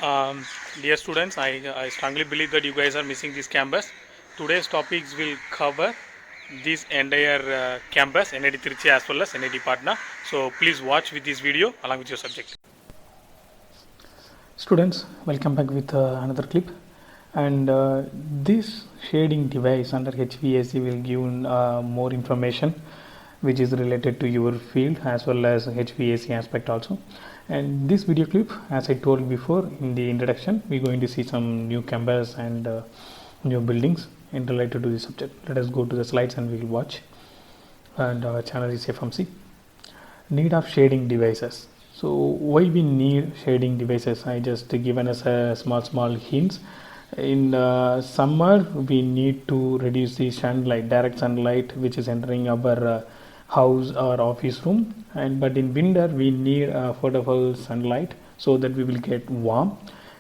Um, Dear students, I strongly believe that you guys are missing this campus. Today's topics will cover this entire campus, NIT Trichy as well as NIT Patna. So please watch with this video along with your subject. Students, welcome back with another clip. And this shading device under HVAC will give more information which is related to your field as well as HVAC aspect also. And this video clip, as I told before in the introduction, we're going to see some new campus and new buildings in related to this subject. Let us go to the slides and we'll watch. And our channel is FMC. Need of shading devices. So why we need shading devices? I just given us a small hints. In summer we need to reduce the sunlight, direct sunlight which is entering our house or office room, and but in winter we need affordable sunlight so that we will get warm.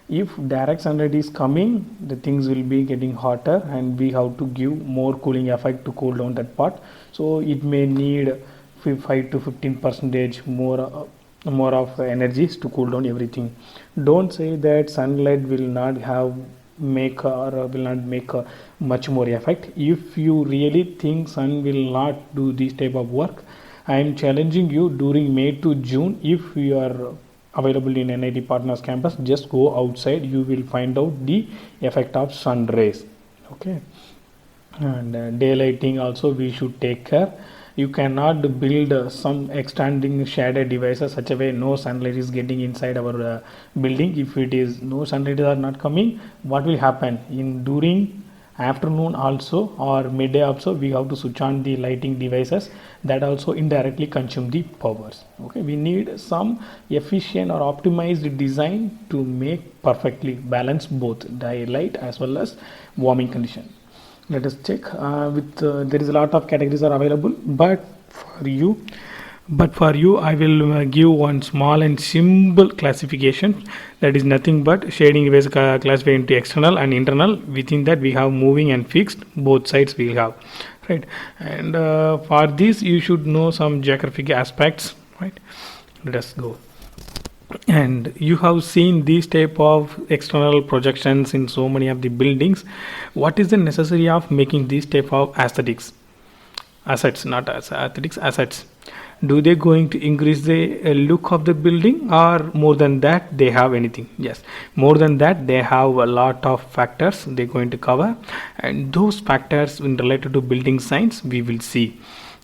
If direct sunlight is coming, the things will be getting hotter and we have to give more cooling effect to cool down that part. So it may need 5 to 15 percentage more of energies to cool down everything. Don't say that sunlight will not have make or will not make much more effect. If you really think sun will not do this type of work, I am challenging you during May to June, if you are available in NIT Partners campus, just go outside, you will find out the effect of sun rays. Okay. And daylighting also we should take care. You cannot build some extending shaded devices such a way no sunlight is getting inside our building. If it is no sunlight are not coming, what will happen in during afternoon also or midday also, we have to switch on the lighting devices that also indirectly consume the powers. Okay, we need some efficient or optimized design to make perfectly balance both daylight as well as warming condition. Let us check there is a lot of categories are available, but for you I will give one small and simple classification, that is nothing but shading device classified into external and internal. Within that we have moving and fixed, both sides we will have, right? And for this you should know some geographic aspects, right? Let us go. And you have seen these type of external projections in so many of the buildings. What is the necessity of making these type of assets, not as aesthetics, assets? Do they going to increase the look of the building, or more than that they have anything? Yes, more than that they have a lot of factors they're going to cover, and those factors in related to building science we will see,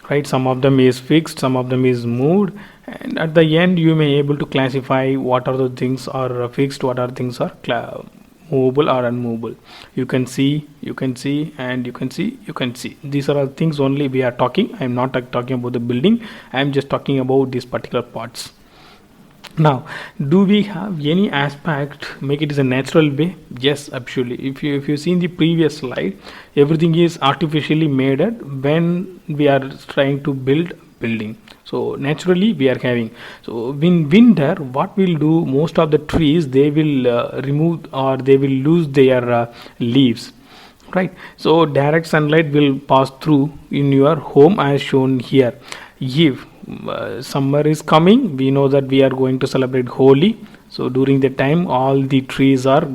right? Some of them is fixed, some of them is moved, and at the end you may able to classify what are the things are fixed, what are things are movable or unmovable. You can see, and you can see. These are all things only we are talking. I am not talking about the building, I am just talking about these particular parts. Now, do we have any aspect make it is a natural way? Yes, absolutely. If you see in the previous slide, everything is artificially made when we are trying to build building. So naturally we are having. So in winter, what we'll do, most of the trees they will remove or they will lose their leaves, right? So direct sunlight will pass through in your home as shown here. If summer is coming, we know that we are going to celebrate Holi. So during the time all the trees are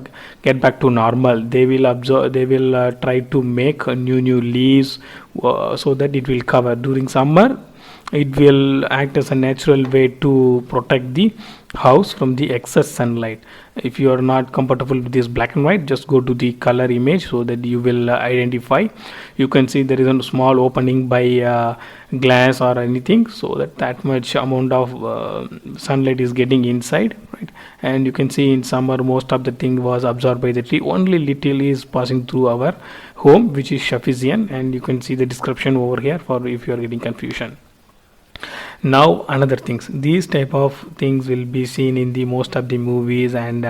get back to normal, they will absorb, they will try to make new leaves so that it will cover. During summer it will act as a natural way to protect the house from the excess sunlight. If you are not comfortable with this black and white, just go to the color image so that you will identify. You can see there is a small opening by glass or anything, so that much amount of sunlight is getting inside, right? And you can see in summer most of the thing was absorbed by the tree, only little is passing through our home, which is sufficient. And you can see the description over here for if you are getting confusion. Now another things, these type of things will be seen in the most of the movies and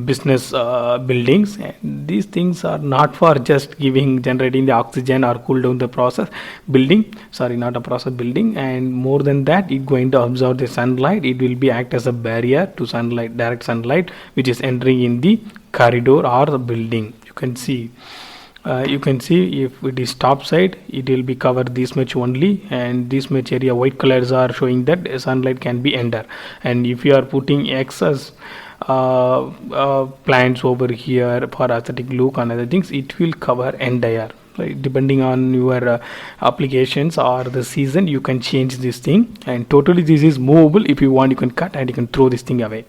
business buildings, and these things are not for just generating the oxygen or cool down the process building, sorry, not a process building. And more than that, it going to absorb the sunlight, it will be act as a barrier to sunlight, direct sunlight which is entering in the corridor or the building. You can see if it is top side, it will be covered this much only, and this much area white colors are showing that sunlight can be enter. And if you are putting excess plants over here for aesthetic look and other things. It will cover entire, right? Depending on your applications or the season, you can change this thing, and totally this is movable. If you want, you can cut and you can throw this thing away.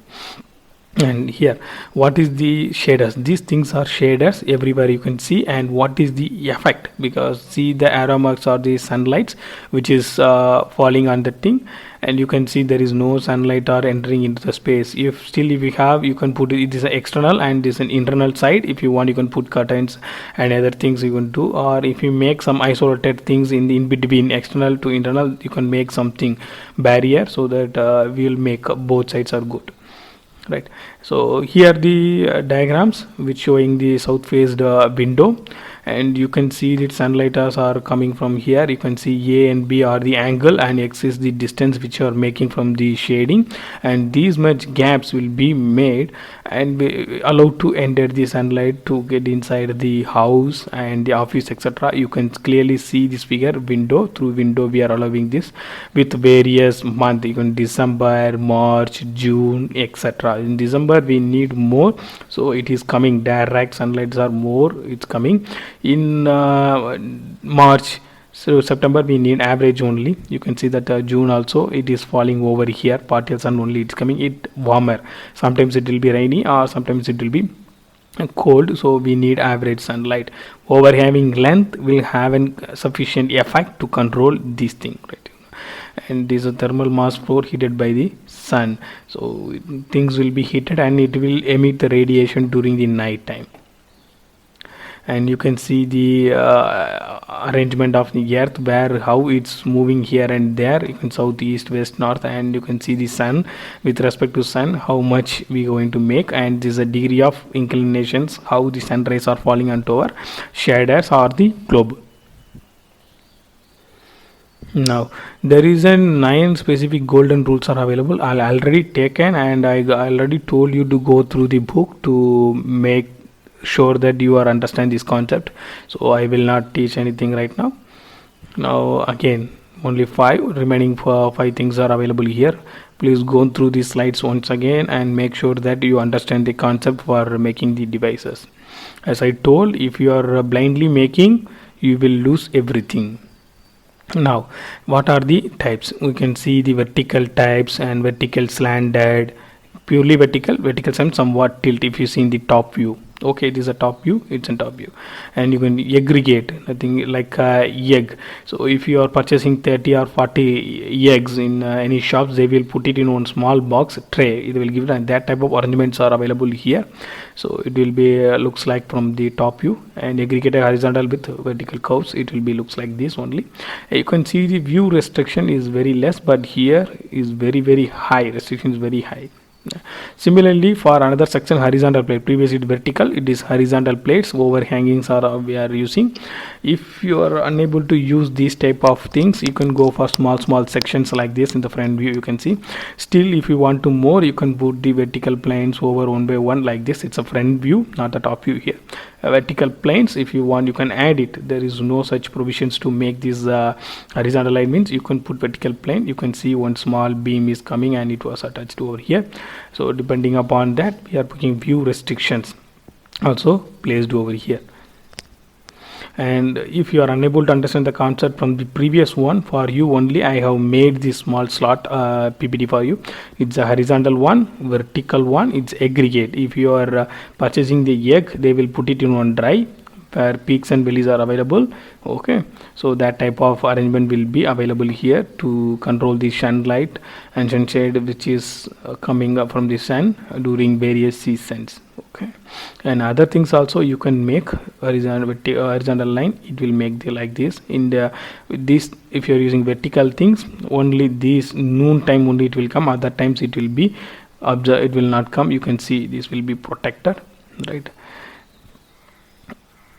And here, what is the shaders? These things are shaders everywhere you can see. And what is the effect? Because see the arrow marks are the sunlights which is falling on the thing, and you can see there is no sunlight or entering into the space. If still, if you have, you can put it, it is an external and this is an internal side. If you want, you can put curtains and other things you can do. Or if you make some isolated things in between external to internal, you can make something barrier, so that we will make both sides are good, right? So here the diagrams which showing the south faced window, and you can see that sunlight are coming from here. You can see A and B are the angle, and X is the distance which you are making from the shading, and these much gaps will be made and be allowed to enter the sunlight to get inside the house and the office, etc. You can clearly see this figure. Window, through window we are allowing this with various month. You can December, March, June, etc. In December we need more, so it is coming direct sunlights are more, it's coming in March. So September we need average only. You can see that June also it is falling over here, partial sun only, it's coming it warmer. Sometimes it will be rainy or sometimes it will be cold, so we need average sunlight. Overhanging length will have an sufficient effect to control this thing, right? And this is a thermal mass floor heated by the sun, so things will be heated and it will emit the radiation during the night time. And you can see the arrangement of the earth, where how it's moving here and there. You can south, east, west, north, and you can see the sun. With respect to sun, how much we going to make, and this is a degree of inclinations, how the sun rays are falling onto our shaders or the globe. Now there is a 9 specific golden rules are available. I already taken, and I already told you to go through the book to make sure that you are understand this concept, so I will not teach anything right now. Now again, only 5 remaining, 5 things are available here. Please go through these slides once again and make sure that you understand the concept for making the devices. As I told, if you are blindly making, you will lose everything. Now what are the types? We can see the vertical types and vertical slanted, purely vertical somewhat tilt. If you see in the top view, okay, it is a top view, it's a top view. And you can aggregate, nothing like egg. So if you are purchasing 30 or 40 eggs in any shops, they will put it in one small box tray, it will give it, and that type of arrangements are available here. So it will be looks like from the top view, and aggregated horizontal with vertical curves, it will be looks like this only. You can see the view restriction is very less, but here is very high, restriction is very high. Similarly, for another section, horizontal plate, previously it vertical, it is horizontal plates, overhangings are we are using. If you are unable to use these type of things, you can go for small sections like this in the front view. You can see, still if you want to more, you can put the vertical planes over one by one like this. It's a front view, not the top view here. Vertical planes, if you want, you can add it. There is no such provisions to make this horizontal line, means you can put vertical plane. You can see one small beam is coming and it was attached over here. So depending upon that, we are putting view restrictions also placed over here. And if you are unable to understand the concept from the previous one, for you only I have made this small slot PPT for you. It's a horizontal one, vertical one, it's aggregate. If you are purchasing the egg, they will put it in one dry where peaks and valleys are available. Okay, so that type of arrangement will be available here to control the sunlight and sunshade which is coming up from the sun during various seasons. Okay, and other things also you can make horizontal line, it will make the like this. In the this, if you are using vertical things, only this noon time only it will come, other times it will be observed, it will not come. You can see this will be protected, right?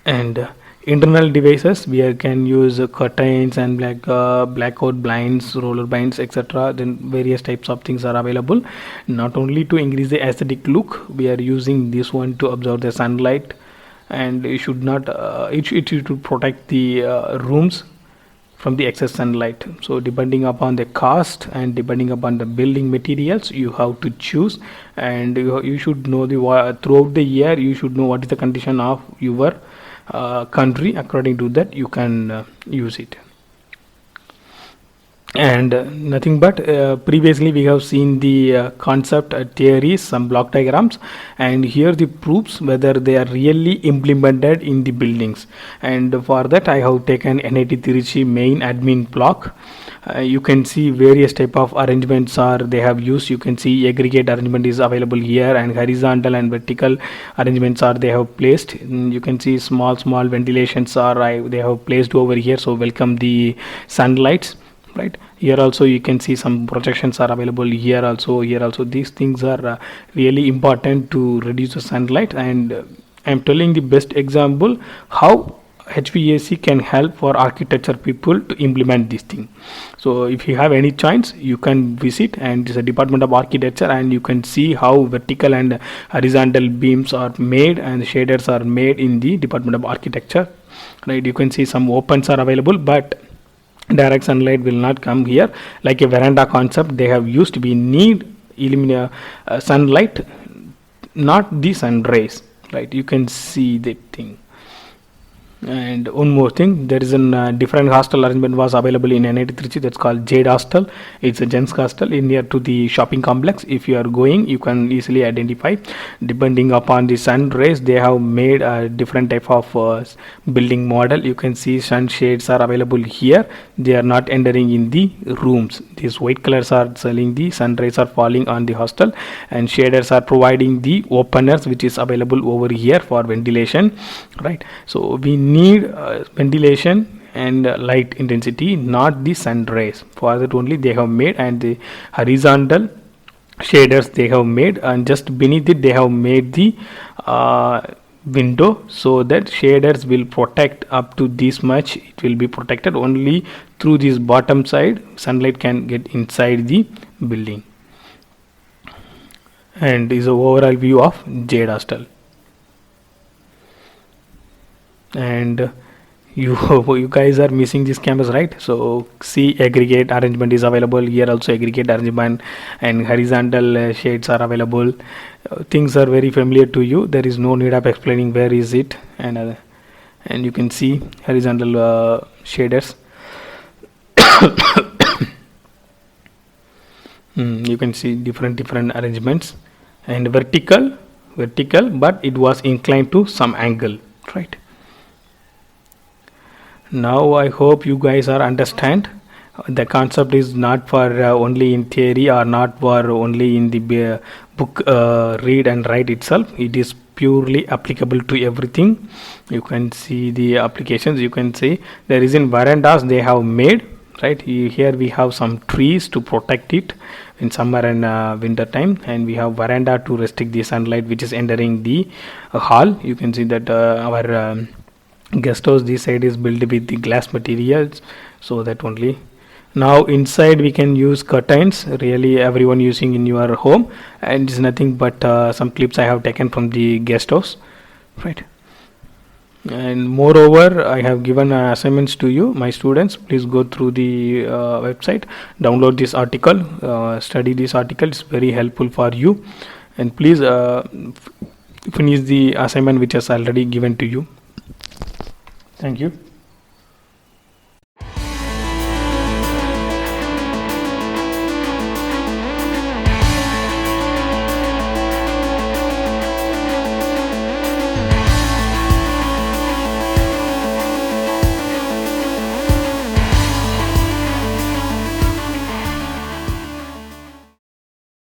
And internal devices, we can use curtains and blackout blinds, roller blinds, etc. Then various types of things are available. Not only to increase the aesthetic look, we are using this one to absorb the sunlight, and it should not it should protect the rooms from the excess sunlight. So depending upon the cost and depending upon the building materials, you have to choose, and you should know throughout the year you should know what is the condition of your country. According to that you can use it. And nothing but previously we have seen the concept theories, some block diagrams, and here the proofs whether they are really implemented in the buildings. And for that I have taken NIT Tiruchi main admin block. You can see various type of arrangements are they have used. You can see aggregate arrangement is available here, and horizontal and vertical arrangements are they have placed. You can see small ventilations are they have placed over here, so welcome the sunlights. Right here also you can see some projections are available here also. These things are really important to reduce the sunlight, and I'm telling the best example how HVAC can help for architecture people to implement this thing. So if you have any chance you can visit, and it's a Department of Architecture, and you can see how vertical and horizontal beams are made and shaders are made in the Department of Architecture. Right, you can see some opens are available, but direct sunlight will not come here. Like a veranda concept they have used, we need sunlight, not the sun rays. Right, you can see the thing. And one more thing, there is a different hostel arrangement was available in NIT Trichy, that's called Jade Hostel. It's a gents hostel in near to the shopping complex. If you are going, you can easily identify. Depending upon the sun rays, they have made a different type of building model. You can see sun shades are available here. They are not entering in the rooms. These white colors are selling the sun rays are falling on the hostel, and shaders are providing the openers which is available over here for ventilation. Right, so we need ventilation and light intensity, not the sun rays. For that only they have made, and the horizontal shaders they have made, and just beneath it they have made the window, so that shaders will protect up to this much. It will be protected only through this bottom side. Sunlight can get inside the building. And is a overall view of Jade Hostel. And you guys are missing this campus, right? So see, aggregate arrangement is available here also. Aggregate arrangement and horizontal shades are available. Things are very familiar to you. There is no need of explaining where is it. And you can see horizontal shaders. You can see different arrangements, and vertical, but it was inclined to some angle. Right, now I hope you guys are understand. The concept is not for only in theory, or not for only in the book read and write itself. It is purely applicable to everything. You can see the applications. You can see there is in verandas they have made. Right, here we have some trees to protect it in summer and winter time, and we have veranda to restrict the sunlight which is entering the hall. You can see that our guest house this side is built with the glass materials, so that only. Now inside we can use curtains, really everyone using in your home, and it's nothing but some clips I have taken from the guest house. Right, and moreover I have given assignments to you, my students. Please go through the website, download this article, study this article. It's very helpful for you, and please finish the assignment which is already given to you. Thank you.